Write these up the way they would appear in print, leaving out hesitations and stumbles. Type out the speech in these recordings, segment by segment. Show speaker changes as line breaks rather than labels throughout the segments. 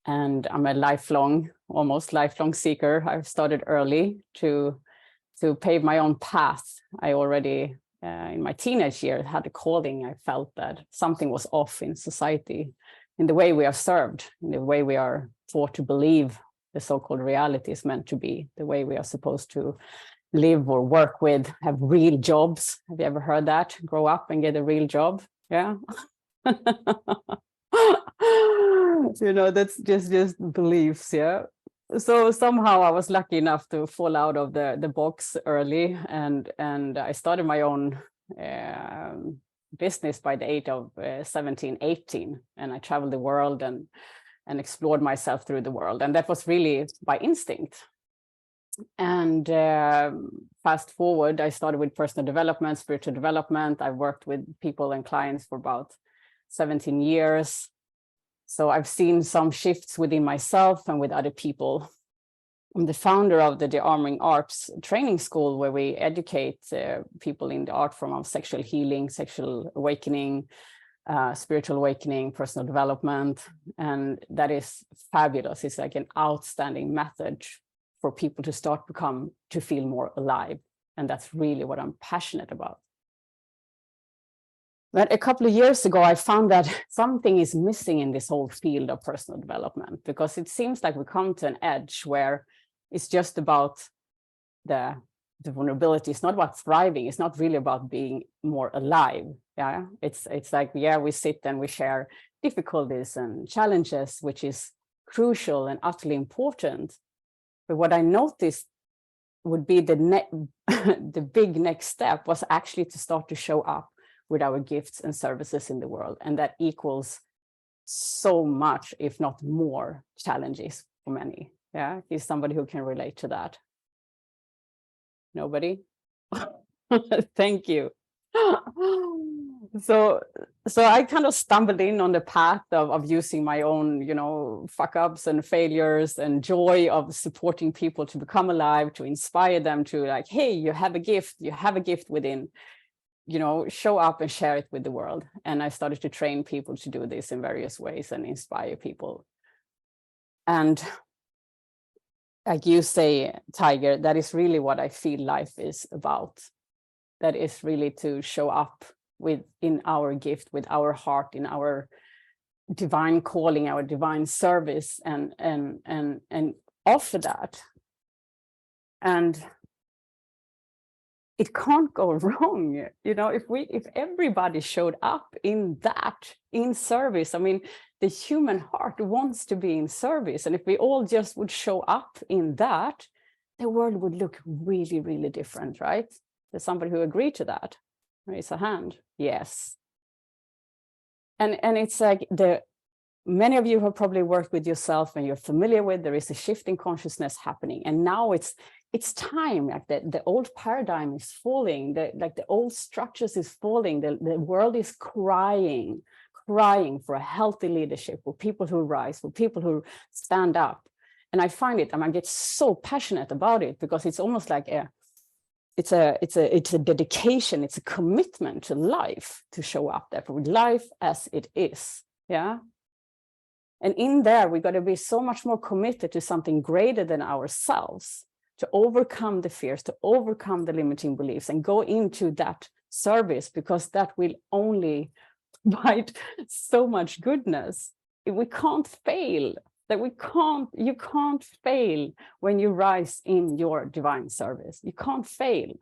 And I'm a almost lifelong seeker. I've started early to pave my own path. I already, in my teenage years, had a calling. I felt that something was off in society, in the way we are served, in the way we are taught to believe the so-called reality is meant to be, the way we are supposed to live or work with, have real jobs. Have you ever heard that? Grow up and get a real job. Yeah. That's just beliefs. Yeah. So somehow I was lucky enough to fall out of the box early, and I started my own business by the age of 17, 18, and I traveled the world and explored myself through the world, and that was really by instinct. And fast forward, I started with personal development, spiritual development. I worked with people and clients for about 17 years. So I've seen some shifts within myself and with other people. I'm the founder of the Arming Arts Training School, where we educate people in the art form of sexual healing, sexual awakening, spiritual awakening, personal development. And that is fabulous. It's like an outstanding method for people to start to feel more alive. And that's really what I'm passionate about. But a couple of years ago, I found that something is missing in this whole field of personal development, because it seems like we come to an edge where it's just about the vulnerability. It's not about thriving. It's not really about being more alive. Yeah, it's like, yeah, we sit and we share difficulties and challenges, which is crucial and utterly important. But what I noticed would be the big next step was actually to start to show up with our gifts and services in the world. And that equals so much, if not more, challenges for many. Yeah, is somebody who can relate to that? Nobody? Thank you. So I kind of stumbled in on the path of using my own, fuck ups and failures and joy of supporting people to become alive, to inspire them to, like, hey, you have a gift within, show up and share it with the world. And I started to train people to do this in various ways and inspire people. And like you say, Tiger, that is really what I feel life is about. That is really to show up in our gift, with our heart, in our divine calling, our divine service, and offer that. And it can't go wrong, if everybody showed up in service. I mean, the human heart wants to be in service, and if we all just would show up in that, the world would look really, really different, right? There's somebody who agreed to that. Raise a hand. Yes. And it's like many of you have probably worked with yourself and you're familiar with, there is a shift in consciousness happening, and now it's time. Like the old paradigm is falling, the old structures is falling, the world is crying for a healthy leadership, for people who rise, for people who stand up. And I find it, and I get so passionate about it, because it's almost like it's a dedication, it's a commitment to life, to show up there for life as it is. Yeah. And in there, we got to be so much more committed to something greater than ourselves, to overcome the fears, to overcome the limiting beliefs, and go into that service, because that will only provide so much goodness. We can't fail. You can't fail when you rise in your divine service. You can't fail.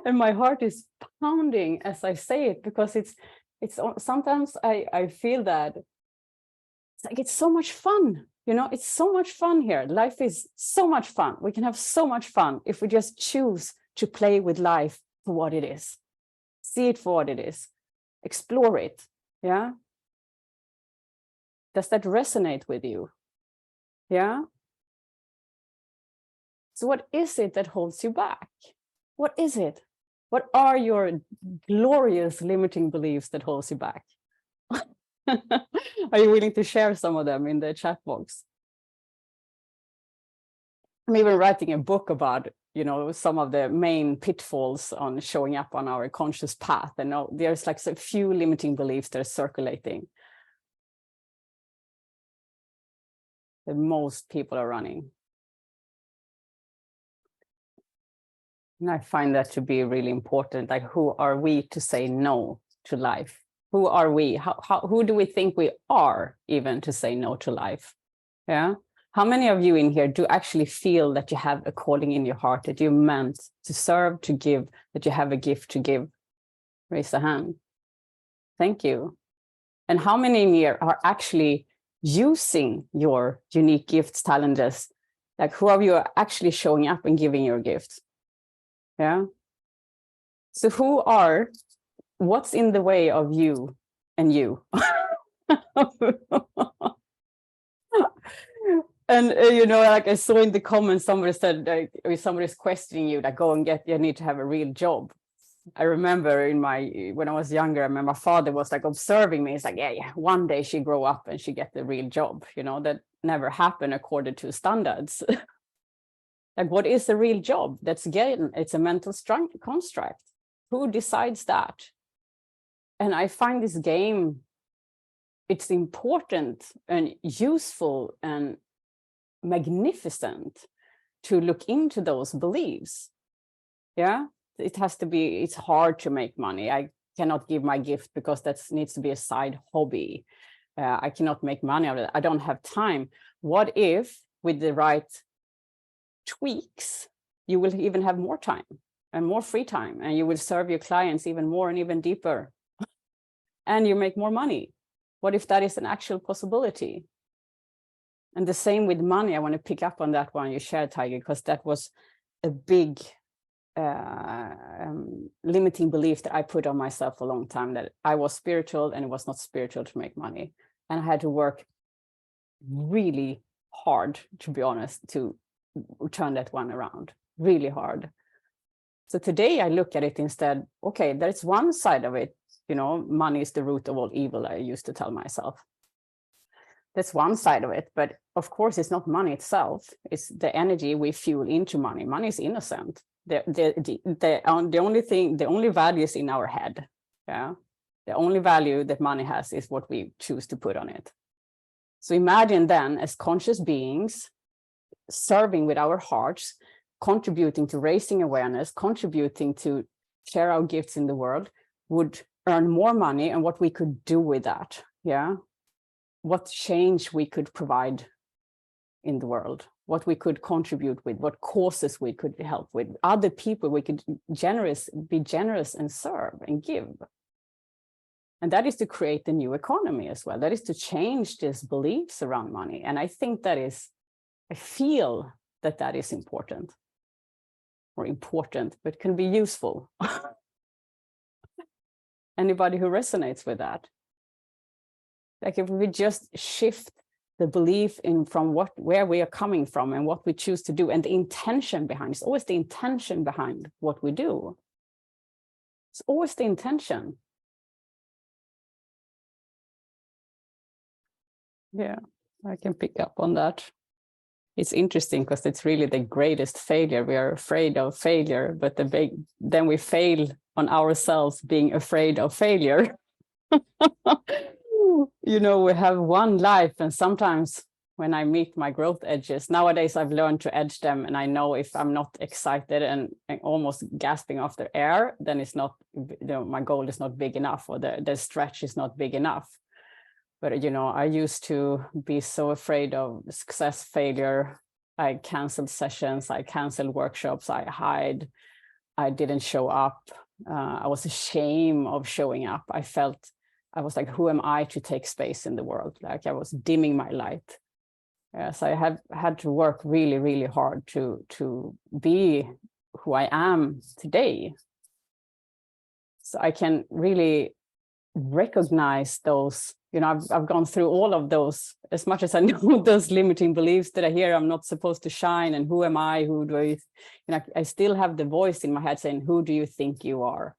And my heart is pounding as I say it, because it's sometimes I feel that it's so much fun. It's so much fun here. Life is so much fun. We can have so much fun if we just choose to play with life for what it is. See it for what it is. Explore it. Yeah. Does that resonate with you? Yeah. So what is it that holds you back? What is it? What are your glorious limiting beliefs that holds you back? Are you willing to share some of them in the chat box? I'm even writing a book about, some of the main pitfalls on showing up on our conscious path. And there's like a few limiting beliefs that are circulating. that most people are running. And I find that to be really important. Like, who are we to say no to life? Who are we? Who do we think we are even to say no to life? Yeah. How many of you in here do actually feel that you have a calling in your heart, that you're meant to serve, to give, that you have a gift to give? Raise a hand. Thank you. And how many in here are actually using your unique gifts, talents? Like, who of you are actually showing up and giving your gifts? Yeah. So what's in the way of you and you? And like I saw in the comments, somebody said, like, if somebody's questioning you, like, you need to have a real job. I remember when I was younger, I remember my father was like observing me. It's like, yeah, one day she grow up and she get the real job. That never happened according to standards. Like, what is a real job? It's a mental construct. Who decides that? And I find this game, it's important and useful and magnificent to look into those beliefs. Yeah, it's hard to make money. I cannot give my gift because that needs to be a side hobby. I cannot make money out of it. I don't have time. What if with the right tweaks, you will even have more time and more free time, and you will serve your clients even more and even deeper, and you make more money? What if that is an actual possibility? And the same with money. I want to pick up on that one you shared, Tiger, because that was a big limiting belief that I put on myself for a long time, that I was spiritual and it was not spiritual to make money. And I had to work really hard, to be honest, to turn that one around, really hard. So today I look at it instead, okay, there's one side of it, money is the root of all evil, I used to tell myself. That's one side of it, but of course it's not money itself, it's the energy we fuel into money. Money is innocent. The only value is in our head. Yeah, the only value that money has is what we choose to put on it. So imagine then, as conscious beings, serving with our hearts, contributing to raising awareness, contributing to share our gifts in the world, would earn more money, and what we could do with that. Yeah, what change we could provide in the world, what we could contribute with, what causes we could help with, other people we could be generous and serve and give. And that is to create the new economy as well. That is to change these beliefs around money. And I think I feel that is important, but can be useful. Anybody who resonates with that? Like, if we just shift the belief from where we are coming from and what we choose to do, and the intention behind, it's always the intention behind what we do. It's always the intention. Yeah, I can pick up on that. It's interesting because it's really the greatest failure. We are afraid of failure, but then we fail on ourselves being afraid of failure. We have one life, and sometimes when I meet my growth edges, nowadays I've learned to edge them, and I know if I'm not excited and almost gasping after air, then it's not, my goal is not big enough, or the stretch is not big enough. But I used to be so afraid of success, failure. I canceled sessions, I canceled workshops, I hide, I didn't show up. I was ashamed of showing up. I was like, who am I to take space in the world? Like, I was dimming my light. So I have had to work really, really hard to be who I am today. So I can really recognize those, I've gone through all of those, as much as I know those limiting beliefs that I hear I'm not supposed to shine, and who am I, who do I still have the voice in my head saying, who do you think you are?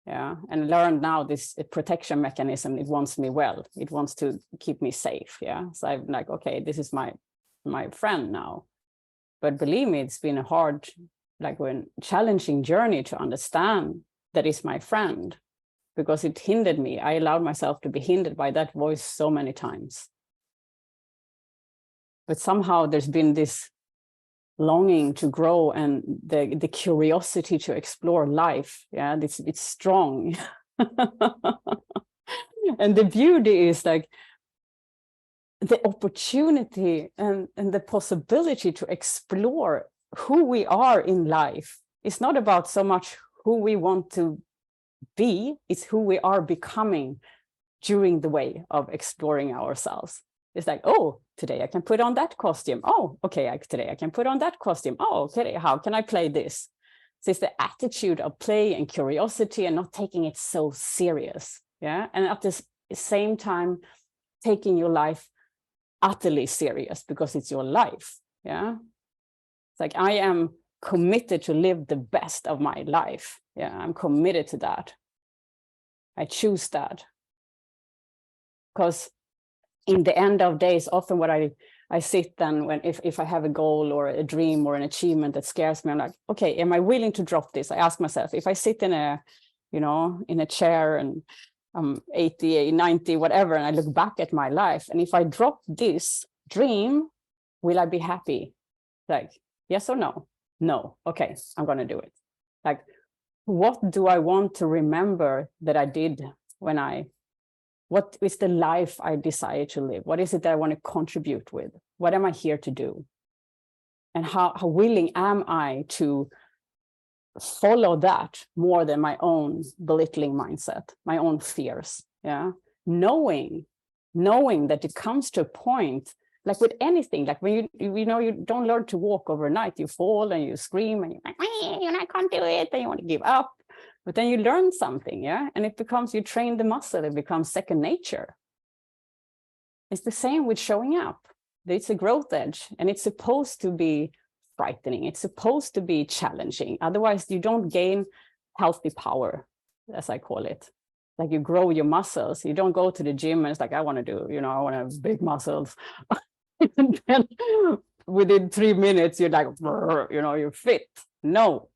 Yeah, and learn now this protection mechanism, it wants me well, it wants to keep me safe. Yeah, so I'm like, okay, this is my friend now. But believe me, it's been a hard, challenging journey to understand that is my friend, because it hindered me. I allowed myself to be hindered by that voice so many times. But somehow there's been this longing to grow and the curiosity to explore life. Yeah, it's strong. And the beauty is like the opportunity and the possibility to explore who we are in life. It's not about so much who we want to be, it's who we are becoming during the way of exploring ourselves. It's like, oh, today I can put on that costume. Oh, okay, today I can put on that costume. Oh, okay, how can I play this? So it's the attitude of play and curiosity and not taking it so serious. Yeah. And at the same time, taking your life utterly serious because it's your life. Yeah. It's like, I am committed to live the best of my life. Yeah. I'm committed to that. I choose that. Because in the end of days, often what I sit then when if I have a goal or a dream or an achievement that scares me, I'm like, okay, am I willing to drop this? I ask myself, if I sit in a, in a chair and I'm 80, 90, whatever, and I look back at my life, and if I drop this dream, will I be happy? Like, yes or no? No. Okay, I'm going to do it. Like, what do I want to remember that I did what is the life I desire to live? What is it that I want to contribute with? What am I here to do? And how willing am I to follow that more than my own belittling mindset, my own fears? Yeah. Knowing that it comes to a point, like with anything, like when you don't learn to walk overnight, you fall and you scream and you're like, I can't do it, and you want to give up. But then you learn something, yeah? And it becomes, you train the muscle, it becomes second nature. It's the same with showing up. It's a growth edge, and it's supposed to be frightening. It's supposed to be challenging. Otherwise, you don't gain healthy power, as I call it. Like, you grow your muscles. You don't go to the gym and it's like, I want to have big muscles. And then within 3 minutes, you're like, you're fit. No.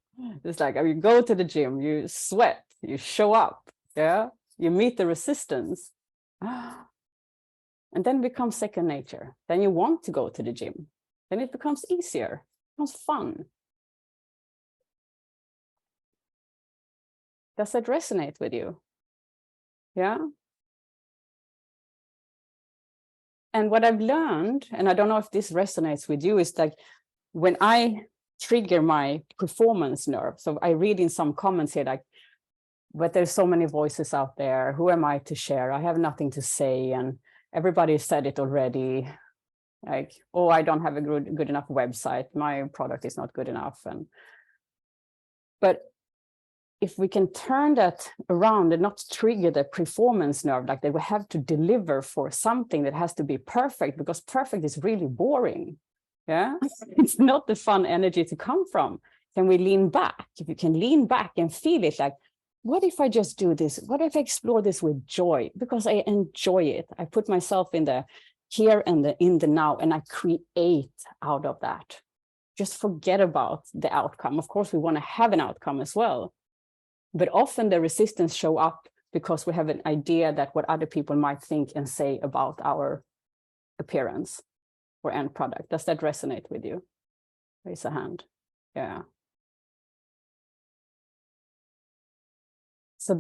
It's like, you go to the gym, you sweat, you show up, yeah, you meet the resistance, and then it becomes second nature. Then you want to go to the gym. Then it becomes easier, it becomes fun. Does that resonate with you? Yeah. And what I've learned, and I don't know if this resonates with you, is like when I trigger my performance nerve. So I read in some comments here, like, but there's so many voices out there. Who am I to share? I have nothing to say. And everybody said it already. Like, oh, I don't have a good enough website. My product is not good enough. But if we can turn that around and not trigger the performance nerve, like they will have to deliver for something that has to be perfect, because perfect is really boring. Yeah, it's not the fun energy to come from. Can we lean back? If you can lean back and feel it, like, what if I just do this? What if I explore this with joy? Because I enjoy it. I put myself in the here and in the now, and I create out of that. Just forget about the outcome. Of course, we want to have an outcome as well. But often the resistance show up because we have an idea that what other people might think and say about our appearance or end product. Does that resonate with you? Raise a hand. Yeah. So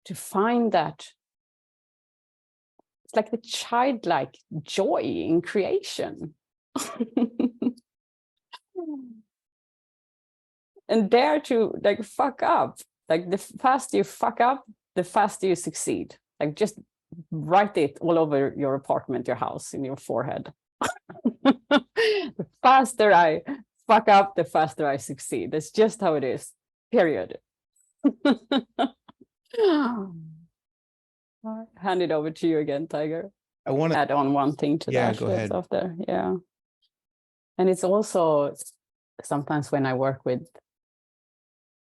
to find that, it's like the childlike joy in creation. And dare to like fuck up. Like, the faster you fuck up, the faster you succeed. Like, just write it all over your apartment, your house, in your forehead. The faster I fuck up, the faster I succeed. That's just how it is. Period. Hand it over to you again, Tiger.
I want to
add on one thing to that.
Go ahead.
After. Yeah. And it's also sometimes when I work with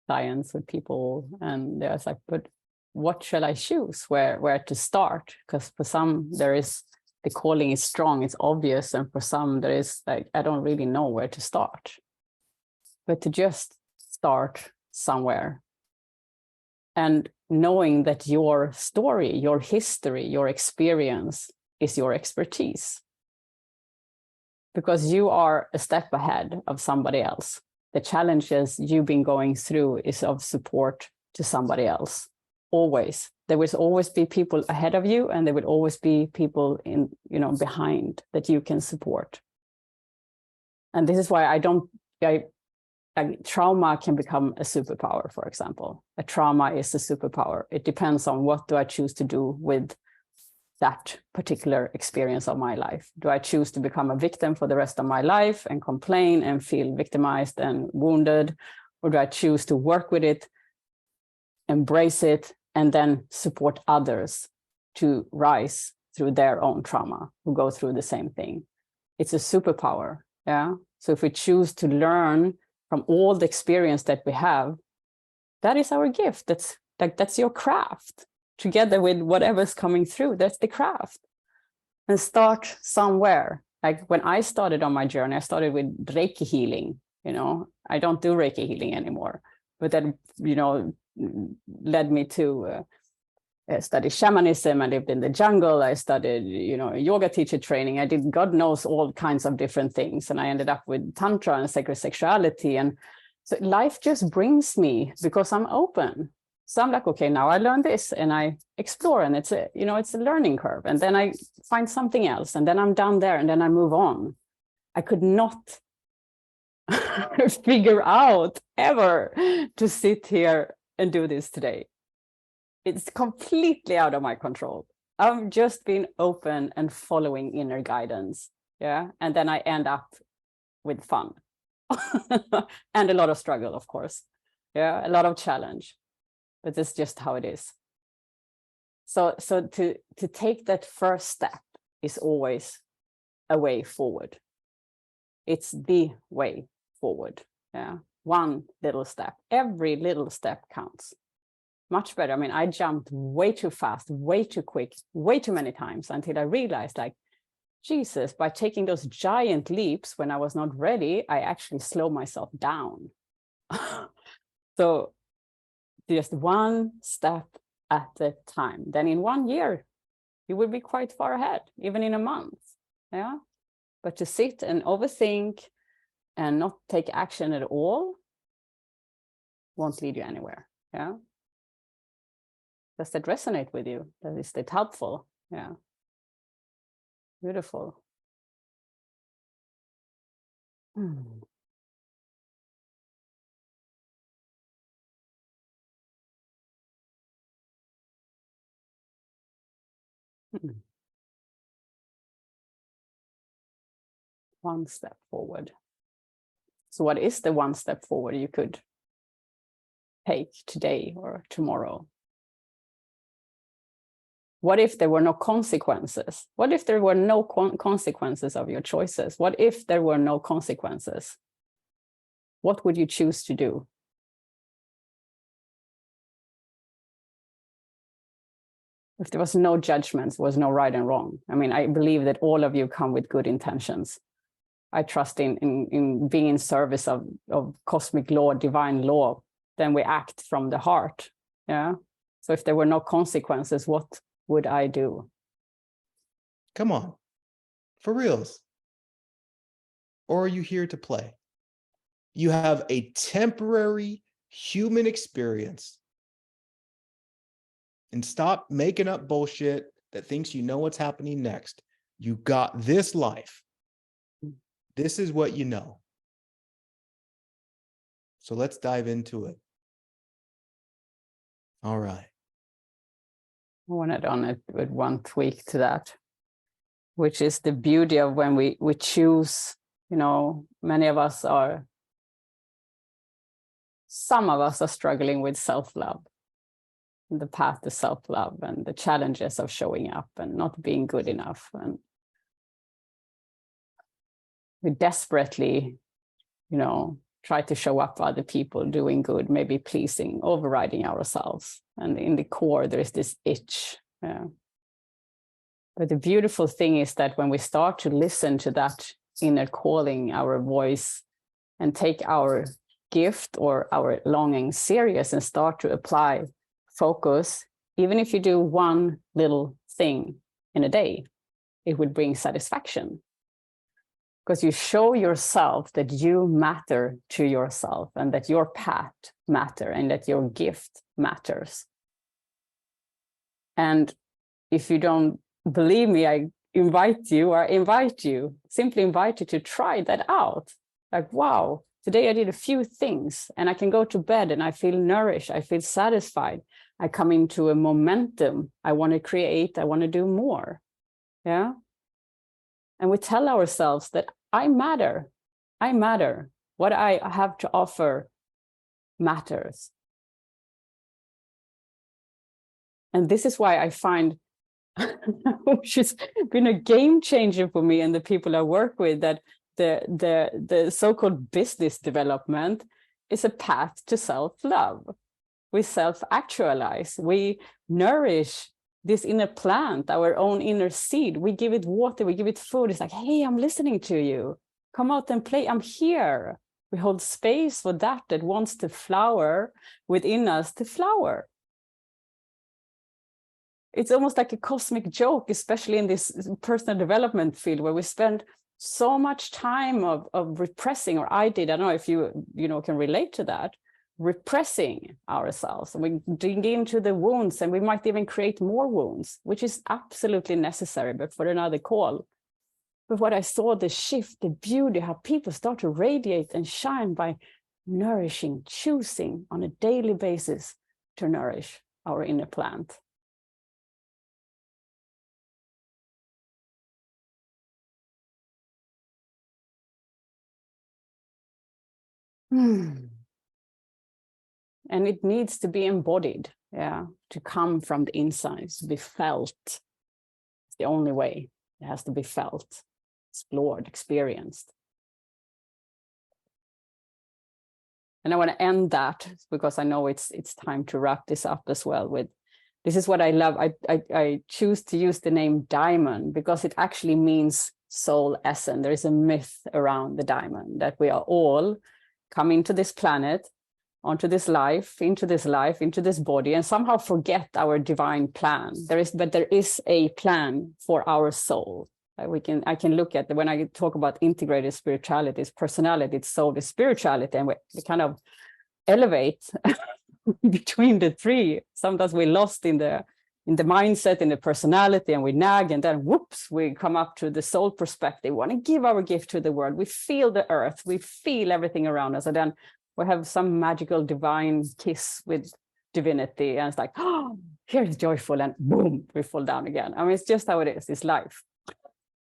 clients, with people, and there's like, but what shall I choose? Where to start? Because for some, the calling is strong, it's obvious. And for some, there is like, I don't really know where to start. But to just start somewhere And knowing that your story, your history, your experience is your expertise. Because you are a step ahead of somebody else. The challenges you've been going through is of support to somebody else. Always. There will always be people ahead of you, and there will always be people in, behind that you can support. And this is why trauma can become a superpower, for example. A trauma is a superpower. It depends on what do I choose to do with that particular experience of my life. Do I choose to become a victim for the rest of my life and complain and feel victimized and wounded? Or do I choose to work with it, embrace it, and then support others to rise through their own trauma, who go through the same thing? It's a superpower, yeah? So if we choose to learn from all the experience that we have, that is our gift. That's your craft. Together with whatever's coming through, that's the craft. And start somewhere. Like when I started on my journey, I started with Reiki healing. I don't do Reiki healing anymore, but that, led me to study shamanism. I lived in the jungle. I studied, yoga teacher training. I did God knows all kinds of different things. And I ended up with Tantra and sacred sexuality. And so life just brings me because I'm open. So I'm like, okay, now I learned this and I explore, and it's a learning curve. And then I find something else, and then I'm down there, and then I move on. I could not figure out ever to sit here and do this today. It's completely out of my control. I've just been open and following inner guidance. Yeah. And then I end up with fun and a lot of struggle, of course. Yeah. A lot of challenge. But it's just how it is. So to take that first step is always a way forward. It's the way forward. Yeah. One little step. Every little step counts. Much better. I mean, I jumped way too fast, way too quick, way too many times until I realized, like, Jesus, by taking those giant leaps when I was not ready, I actually slow myself down. So just one step at a time. Then in 1 year, you will be quite far ahead, even in a month. Yeah. But to sit and overthink and not take action at all won't lead you anywhere. Yeah. Does that resonate with you? Is that helpful? Yeah. Beautiful. One step forward. So what is the one step forward you could take today or tomorrow? What if there were no consequences? What if there were no consequences of your choices? What if there were no consequences? What would you choose to do? If there was no judgments, was no right and wrong. I mean, I believe that all of you come with good intentions. I trust in being in service of cosmic law, divine law. Then we act from the heart. Yeah. So if there were no consequences, what would I do?
Come on, for reals. Or are you here to play? You have a temporary human experience. And stop making up bullshit that thinks you know what's happening next. You got this life. This is what you know. So let's dive into it. All right.
I wanted on it with one tweak to that, which is the beauty of when we choose, many of us some of us are struggling with self-love, the path to self-love and the challenges of showing up and not being good enough. And we desperately, try to show up for other people, doing good, maybe pleasing, overriding ourselves. And in the core, there is this itch. Yeah. But the beautiful thing is that when we start to listen to that inner calling, our voice, and take our gift or our longing serious and start to apply focus, even if you do one little thing in a day, it would bring satisfaction. Because you show yourself that you matter to yourself, and that your path matters, and that your gift matters. And if you don't believe me, I simply invite you to try that out. Like, wow, today I did a few things, and I can go to bed and I feel nourished, I feel satisfied. I come into a momentum. I want to create, I want to do more. Yeah. And we tell ourselves that I matter. I matter. What I have to offer matters. And this is why I find, which has been a game changer for me and the people I work with, that the so-called business development is a path to self-love. We self-actualize. We nourish this inner plant, our own inner seed. We give it water, we give it food. It's like, hey, I'm listening to you. Come out and play. I'm here. We hold space for that wants to flower within us to flower. It's almost like a cosmic joke, especially in this personal development field, where we spend so much time of repressing, or I did. I don't know if you can relate to that. Repressing ourselves, and we dig into the wounds, and we might even create more wounds, which is absolutely necessary, but for another call. But what I saw, the shift, the beauty, how people start to radiate and shine by nourishing, choosing on a daily basis to nourish our inner plant. And it needs to be embodied, to come from the inside, to be felt. It's the only way. It has to be felt, explored, experienced. And I want to end that, because I know it's time to wrap this up as well with, this is what I love. I choose to use the name diamond because it actually means soul essence. There is a myth around the diamond, that we are all coming to this planet, onto this life, into this body, and somehow forget our divine plan. There is a plan for our soul. I can look at when I talk about integrated spirituality, it's personality, it's soul, it's spirituality, and we kind of elevate between the three. Sometimes we're lost in the mindset, in the personality, and we nag, and then whoops, we come up to the soul perspective. We want to give our gift to the world. We feel the earth, we feel everything around us, and then we have some magical divine kiss with divinity, and it's like, oh, here's joyful, and boom, we fall down again. I mean, it's just how it is. It's life.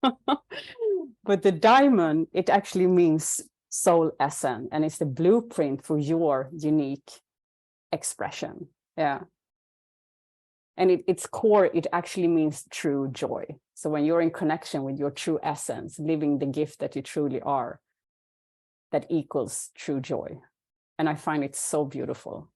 But the diamond, it actually means soul essence, and it's the blueprint for your unique expression. Yeah. And its core, it actually means true joy. So when you're in connection with your true essence, living the gift that you truly are, that equals true joy. And I find it so beautiful.